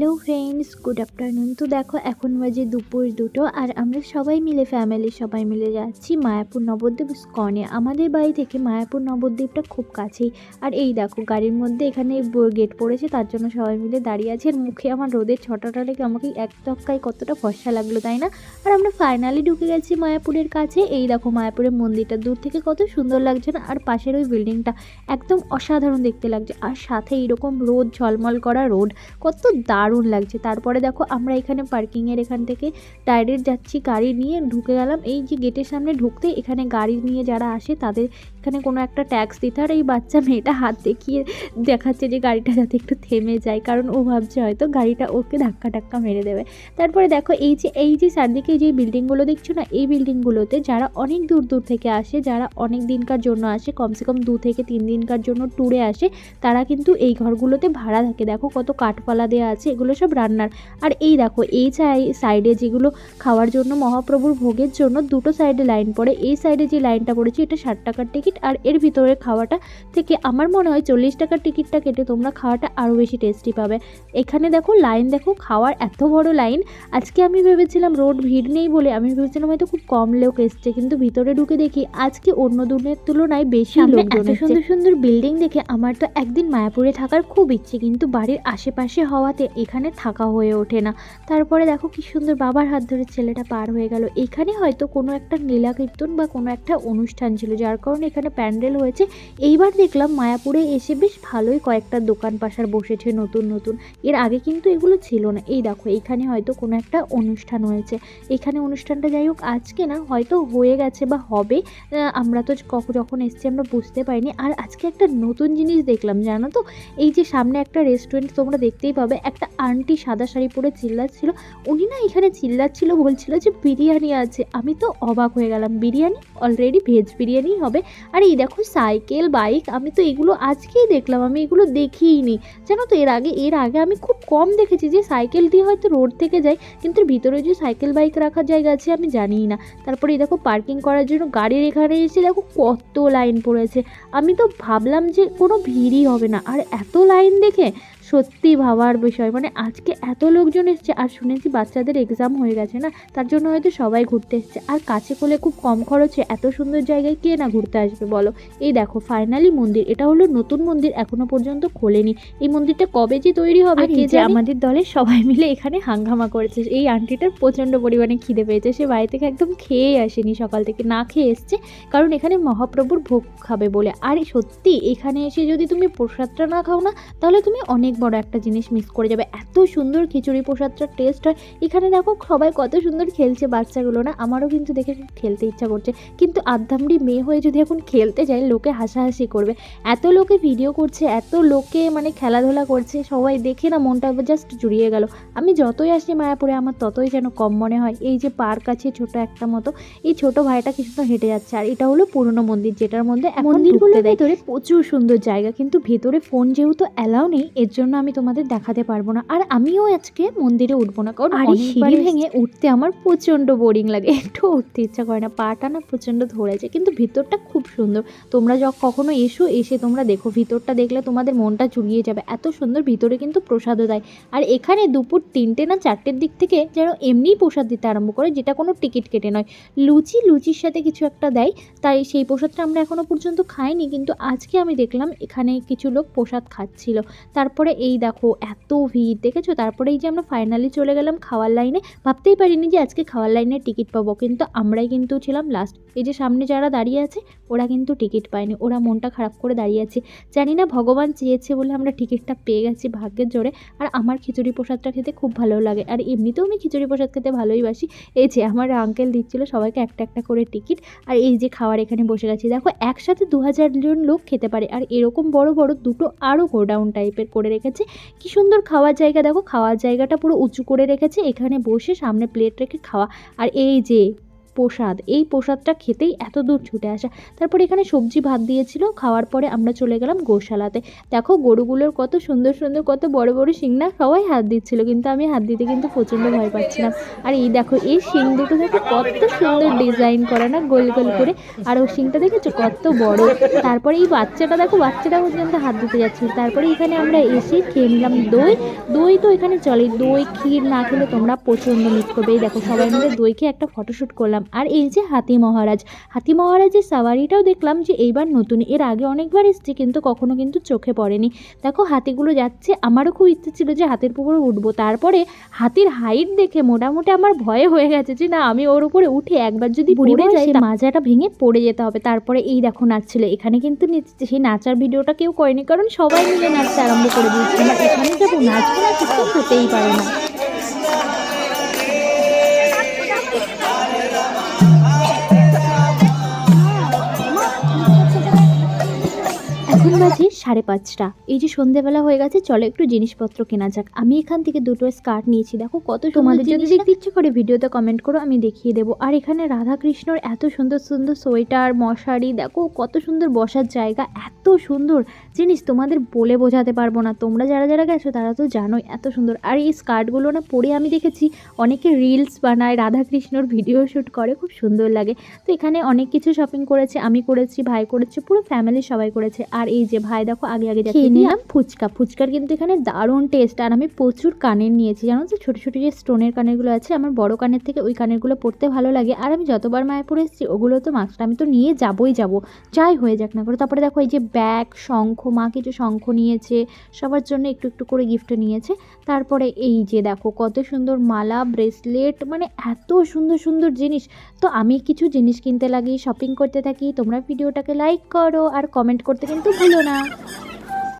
Hello friends, good afternoon. তো দেখো এখন বাজে দুপুর 2টো আর আমরা সবাই মিলে ফ্যামিলি সবাই মিলে যাচ্ছি মায়াপুর নবদ্বীপ ইস্কনে। আমাদের বাড়ি থেকে মায়াপুর নবদ্বীপটা খুব কাছেই। আর এই দেখো গাড়ির মধ্যে এখানে গেট পড়েছে, তার জন্য সবাই মিলে দাঁড়িয়ে আছে। আর মুখে আমার রোদের ছটাটা লেগে আমাকে এক টক্কায় কতটা ফর্সা লাগলো, তাই না? আর আমরা ফাইনালি ঢুকে গেছি মায়াপুরের কাছে। এই দেখো মায়াপুরের মন্দিরটা দূর থেকে কত সুন্দর লাগছে না? আর পাশের ওই বিল্ডিংটা একদম অসাধারণ দেখতে লাগছে, আর সাথে এইরকম রোদ, ঝলমল করা রোড, কত দারুণ লাগছে। তারপরে দেখো আমরা এখানে পার্কিংয়ের এখান থেকে ডাইরেক্ট যাচ্ছি গাড়ি নিয়ে, ঢুকে গেলাম। এই যে গেটের সামনে ঢুকতে এখানে গাড়ি নিয়ে যারা আসে তাদের এখানে কোনো একটা ট্যাক্স দিতে। আর এই বাচ্চা মেয়েটা হাত দেখিয়ে দেখাচ্ছে যে গাড়িটা যাতে একটু থেমে যায়, কারণ ও ভাবছে হয়তো গাড়িটা ওকে ধাক্কা টাক্কা মেরে দেবে। তারপরে দেখো এই যে চারদিকে যে বিল্ডিংগুলো দেখছো না, এই বিল্ডিংগুলোতে যারা অনেক দূর দূর থেকে আসে, যারা অনেক দিনকার জন্য আসে, কমসে কম 2 থেকে 3 দিনকার জন্য ট্যুরে আসে, তারা কিন্তু এই ঘরগুলোতে ভাড়া থাকে। দেখো কত কাঠপালা দেওয়া আছে, এগুলো সব রান্নার। আর এই দেখো এই সাইডে যেগুলো খাওয়ার জন্য মহাপ্রভুর ভোগের জন্য দুটো সাইডে লাইন পড়ে। এই সাইডে যে লাইনটা পড়েছে এটা 60 টাকার টিকিট, আর এর ভিতরে খাওয়াটা থেকে আমার মনে হয় 40 টাকার টিকিটটা কেটে তোমরা খাওয়াটা আরও বেশি টেস্টি পাবে। এখানে দেখো লাইন, দেখো খাওয়ার এত বড় লাইন। আজকে আমি ভেবেছিলাম রোড ভিড় নেই বলে, আমি ভেবেছিলাম হয়তো খুব কম লোক এসছে, কিন্তু ভিতরে ঢুকে দেখি আজকে অন্য দিনের তুলনায় বেশি লোকজন। এত সুন্দর সুন্দর বিল্ডিং দেখে আমার তো একদিন মায়াপুরে থাকার খুব ইচ্ছে, কিন্তু বাড়ির আশেপাশে হওয়াতে এখানে থাকা হয়ে ওঠে না। তারপরে দেখো কি সুন্দর বাবার হাত ধরে ছেলেটা পার হয়ে গেল। এখানে হয়তো কোনো একটা লীলা কীর্তন বা কোনো একটা অনুষ্ঠান ছিল, যার কারণে এখানে প্যান্ডেল হয়েছে। এইবার দেখলাম মায়াপুরে এসে বেশ ভালোই কয়েকটা দোকান পাশার বসেছে নতুন নতুন, এর আগে কিন্তু এগুলো ছিল না। এই দেখো এইখানে হয়তো কোনো একটা অনুষ্ঠান হয়েছে। এখানে অনুষ্ঠানটা যাই হোক আজকে না, হয়তো হয়ে গেছে বা হবে, আমরা তো যখন এসছি আমরা বুঝতে পারিনি। আর আজকে একটা নতুন জিনিস দেখলাম, জানো তো? এই যে সামনে একটা রেস্টুরেন্ট তোমরা দেখতেই পাবে, একটা আন্টি সাদা শাড়ি পরে চিল্লাচ্ছিল। উনি না এখানে চিল্লাচ্ছিল, বলছিল যে বিরিয়ানি আছে। আমি তো অবাক হয়ে গেলাম, বিরিয়ানি? অলরেডি ভেজ বিরিয়ানি হবে। আর এই দেখো সাইকেল, বাইক, আমি তো এগুলো আজকেই দেখলাম, আমি এগুলো দেখিইনি, জানো তো? এর আগে আমি খুব কম দেখেছি যে সাইকেল দিয়ে হয়তো রোড থেকে যায়, কিন্তু ভিতরে যে সাইকেল বাইক রাখার জায়গা আছে আমি জানিই না। তারপরে এই দেখো পার্কিং করার জন্য গাড়ির এখানে এসে দেখো কত লাইন পড়েছে। আমি তো ভাবলাম যে কোনো ভিড়ই হবে না, আর এত লাইন দেখে সত্যি ভাবার বিষয়। মানে আজকে এত লোকজন এসছে, আর শুনেছি বাচ্চাদের এক্সাম হয়ে গেছে না, তার জন্য হয়তো সবাই ঘুরতে এসছে। আর কাছে কোলে খুব কম খরচে এত সুন্দর জায়গায় কে না ঘুরতে আসবে বলো? এই দেখো ফাইনালি মন্দির, এটা হলো নতুন মন্দির, এখনো পর্যন্ত খোলেনি। এই মন্দিরটা কবে যে তৈরি হবে কে জানে। আমাদের দলের সবাই মিলে এখানে হাঙ্গামা করেছে। এই আন্টিটার প্রচণ্ড পরিমাণে খিদে পেয়েছে, সে বাড়ি থেকে একদম খেয়েই আসেনি, সকাল থেকে না খেয়ে এসছে, কারণ এখানে মহাপ্রভুর ভোগ খাবে বলে। আর সত্যি এখানে এসে যদি তুমি প্রসাদটা না খাও না, তাহলে তুমি অনেক বড় একটা জিনিস মিস করে যাবে। এত সুন্দর খিচুড়ি প্রসাদটার টেস্ট হয়। এখানে দেখো সবাই কত সুন্দর খেলছে বাচ্চাগুলো, না? আমারও কিন্তু দেখে খেলতে ইচ্ছা করছে, কিন্তু আদ্ধামড়ি মেয়ে হয়ে যদি এখন খেলতে যাই লোকে হাসাহাসি করবে। এত লোকে ভিডিও করছে, এত লোকে মানে খেলাধুলা করছে, সবাই দেখে না মনটা জাস্ট জুড়িয়ে গেল। আমি যতই আসি মায়াপুরে আমার ততই যেন কম মনে হয়। এই যে পার্ক আছে ছোট একটা মতো, এই ছোট ভাইটা কি সুন্দর হেঁটে যাচ্ছে। আর এটা হলো পুরনো মন্দির, যেটার মধ্যে মন্দিরগুলোর ভেতরে প্রচুর সুন্দর জায়গা, কিন্তু ভেতরে ফোন যেহেতু অ্যালাউ নেই, এর জন্য আমি তোমাদের দেখাতে পারবো না। আর আমিও আজকে মন্দিরে উঠবো না, কারণ সিঁড়ি ভেঙে উঠতে আমার প্রচণ্ড বোরিং লাগে, একটু উঠতে ইচ্ছা করে না, পাটা না প্রচণ্ড ধরেছে। কিন্তু ভিতরটা খুব সুন্দর, তোমরা কখনো এসে তোমরা দেখো, ভিতরটা দেখলে তোমাদের মনটা জুড়িয়ে যাবে, এত সুন্দর। ভিতরে কিন্তু প্রসাদও দেয়, আর এখানে দুপুর 3টে না 4টের দিক থেকে যেন এমনিই প্রসাদ দিতে আরম্ভ করে, যেটা কোনো টিকিট কেটে নয়। লুচির সাথে কিছু একটা দেয়, তাই সেই প্রসাদটা আমরা এখনও পর্যন্ত খাইনি, কিন্তু আজকে আমি দেখলাম এখানে কিছু লোক প্রসাদ খাচ্ছিল। তারপরে এই দেখো এত ভিড় দেখেছো। তারপরে এই যে আমরা ফাইনালি চলে গেলাম খাওয়ার লাইনে। ভাবতেই পারিনি যে আজকে খাওয়ার লাইনে টিকিট পাবো, কিন্তু আমরাই কিন্তু ছিলাম লাস্ট। এই যে সামনে যারা দাঁড়িয়ে আছে ওরা কিন্তু টিকিট পায়নি, ওরা মনটা খারাপ করে দাঁড়িয়ে আছে। জানি না ভগবান চেয়েছে বলে আমরা টিকিটটা পেয়ে গেছি ভাগ্যের জোরে। আর আমার খিচুড়ি প্রসাদটা খেতে খুব ভালো লাগে, আর এমনিতেও আমি খিচুড়ি প্রসাদ খেতে ভালোই বাসি। এই যে আমার আঙ্কেল দিচ্ছিল সবাইকে একটা একটা করে টিকিট, আর এই যে খাওয়ার এখানে বসে গেছি। দেখো একসাথে 2000 জন লোক খেতে পারে, আর এরকম বড় বড় দুটো আরও গোডাউন টাইপের করে রেখেছে। কি সুন্দর খাওয়ার জায়গা, দেখো খাওয়ার জায়গাটা পুরো উঁচু করে রেখেছে, এখানে বসে সামনে প্লেট রেখে খাওয়া। আর এই যে প্রসাদ, এই প্রসাদটা খেতেই এত দূর ছুটে আসা। তারপর এখানে সবজি ভাত দিয়েছিল, খাওয়ার পরে আমরা চলে গেলাম গোশালাতে। দেখো গরুগুলোর কত সুন্দর সুন্দর, কত বড় বড় শিং না, সবাই হাত দিচ্ছিল, কিন্তু আমি হাত দিতে কিন্তু প্রচণ্ড ভয় পাচ্ছিলাম। আর এই দেখো এই শিং দুটো দেখো কত সুন্দর ডিজাইন করা না, গোল গোল করে। আর ওই শিংটা দেখেছো কত বড়। তারপরে এই বাচ্চাটা দেখো, বাচ্চাটা পর্যন্ত হাত দিতে যাচ্ছিল। তারপরে এখানে আমরা এসে খেয়ে নিলাম দই। দই তো এখানে চলে, দই ক্ষীর না খেলে তোমরা প্রচণ্ড মিস করবে। এই দেখো সবাই মিলে দই খেয়ে একটা ফটোশ্যুট করলাম। আর এই যে হাতি মহারাজ, হাতি মহারাজের সাওয়ারিটাও দেখলাম যে এইবার নতুন, এর আগে অনেকবার এসেছি কিন্তু কখনো কিন্তু চোখে পড়েনি। দেখো হাতিগুলো যাচ্ছে, আমারও খুব ইচ্ছে ছিল যে হাতির উপরে উঠবো। তারপরে হাতির হাইট দেখে মোটামুটি আমার ভয় হয়ে গেছে যে না, আমি ওর উপরে উঠে একবার যদি পড়ে যাই মাজাটা ভেঙে পড়ে যেতে হবে। তারপরে এই দেখো নাচছিল, এখানে কিন্তু সেই নাচার ভিডিওটা কেউ করেনি, কারণ সবাই মিলে নাচতে আরম্ভ করে দিয়েছিল। এখানে যাবো নাচবো না, কিছু হতেই পারে না। এখন বাজে 5:30। এই যে সন্ধেবেলা হয়ে গেছে, চলো একটু জিনিসপত্র কেনা যাক। আমি এখান থেকে দুটো স্কার্ট নিয়েছি, দেখো কত। তোমাদের যদি দেখতে ইচ্ছে করে ভিডিওতে কমেন্ট করো, আমি দেখিয়ে দেবো। আর এখানে রাধাকৃষ্ণর এত সুন্দর সুন্দর সোয়েটার, মশারি, দেখো কত সুন্দর বসার জায়গা, এত সুন্দর জিনিস তোমাদের বলে বোঝাতে পারবো না। তোমরা যারা যারা গেছো তারা তো জানোই এত সুন্দর। আর এই স্কার্টগুলো না পরে আমি দেখেছি অনেকে রিলস বানায়, রাধাকৃষ্ণর ভিডিও শ্যুট করে, খুব সুন্দর লাগে। তো এখানে অনেক কিছু শপিং করেছে, আমি করেছি, ভাই করেছে, পুরো ফ্যামিলি সবাই করেছে। আর এই যে ভাই দেখো আগে আগে খেয়ে নিলাম ফুচকা। ফুচকার কিন্তু এখানে দারুণ টেস্ট। আর আমি প্রচুর কানের নিয়েছি, জানো তো, ছোটো ছোটো যে স্টোনের কানেরগুলো আছে, আমার বড় কানের থেকে ওই কানেরগুলো পরতে ভালো লাগে। আর আমি যতবার মায়াপুর এসেছি ওগুলো তো মাস্টার, আমি তো নিয়ে যাবোই যাবো, যাই হয়ে যাক না করে। তারপরে দেখো এই যে ব্যাগ, শঙ্খ, মা কিছু শঙ্খ নিয়েছে, সবার জন্য একটু একটু করে গিফট নিয়েছে। তারপরে এই যে দেখো কত সুন্দর মালা, ব্রেসলেট, মানে এত সুন্দর সুন্দর জিনিস। তো আমি কিছু জিনিস কিনতে লাগি, শপিং করতে থাকি। তোমরা ভিডিওটাকে লাইক করো আর কমেন্ট করতে কিন্তু ভুলো না।